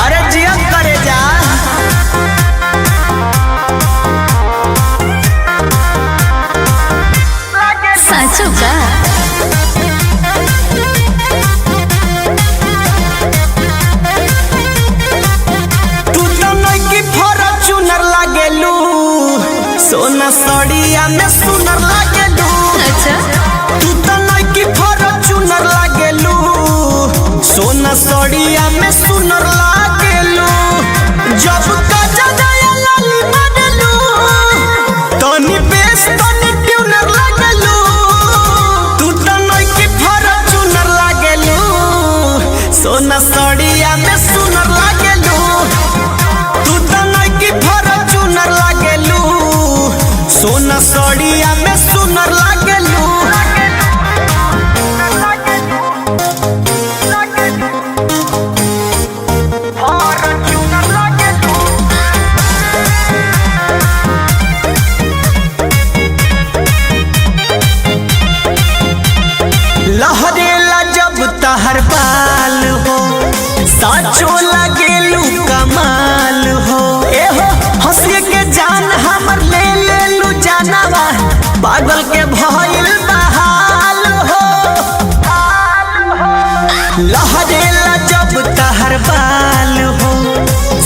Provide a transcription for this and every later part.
अरे जिया करे जा साचो का तू तो नई फॉर्च्यूनर लागेलू सोना सड़िया में सुनर लागेलू। अच्छा तू तो नई फॉर्च्यूनर लागेलू सोना सड़िया में सुनर लागेलू। जब काजा जाया लाली बदलू तनी बेस तनी ट्यूनर लागेलू। तू तो नई फॉर्च्यूनर लागेलू सोना सड़िया में सुनर लागेलू। तू तो नई फॉर्च्यूनर लागेलू सोना सड़िया में सुनर लागेलू। लहरेला जब तहर बाल हो साचो लागेलू कमाल हो। एहो हंसी के जान हमर ले लेलू जानवा पागल के भइल बहाल हो। लहरेला जब तहर बाल हो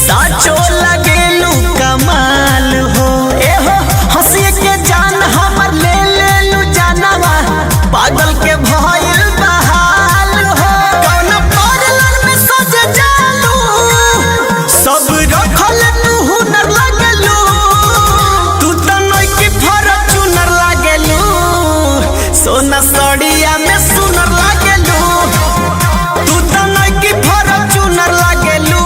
साचो लागेलू कमाल हो। एहो हंसी के जान हमर ले लेलू जानवा पागल के भइल बहाल हो। कौन पार्लर में सज जालू सब रखल तू हुनर लागलू। तू तो नई फॉर्च्यूनर लागलू सोना सड़िया में सुनर लागलू। तू तो नई फॉर्च्यूनर लागलू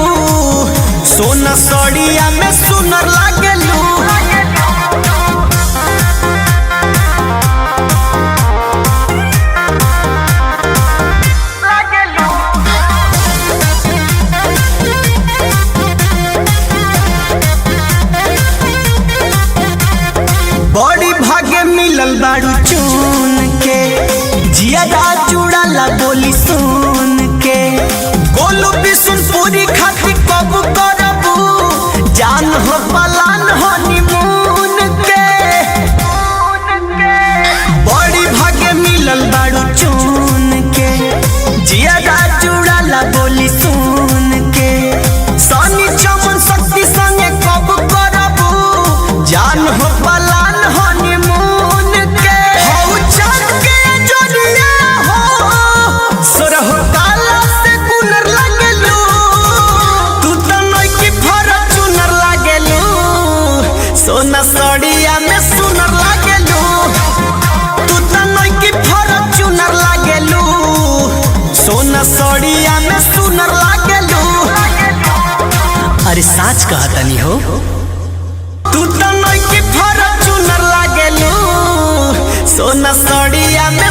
सोना सड़िया में सुनर लागलू। बड़ी भागे मिलल बाड़ू चून के जियादा जुड़ाला बोली सुन के। गोलू बिशुनपुरी खातिर कब करबू जान हो पलान हनीमून के। बड़ी भागे मिलल बाड़ू चून के जियादा जुड़ाला बोली सुन के। सनी चमन शक्ति संगे कब करबू जान हो पलान हनीमून के। हौ चाँद के जोड़िया हो सोरहो काला से गुनर लागेलू। तू तो नई फॉर्च्यूनर लागेलू सोना सड़िया में सुनर लागेलू। तू तो नई फॉर्च्यूनर लागेलू सोना सड़िया में सुनर लागेलू। अरे साच कहतनी हो तू तो नई फॉर्च्यूनर लागेलू सोना सड़िया में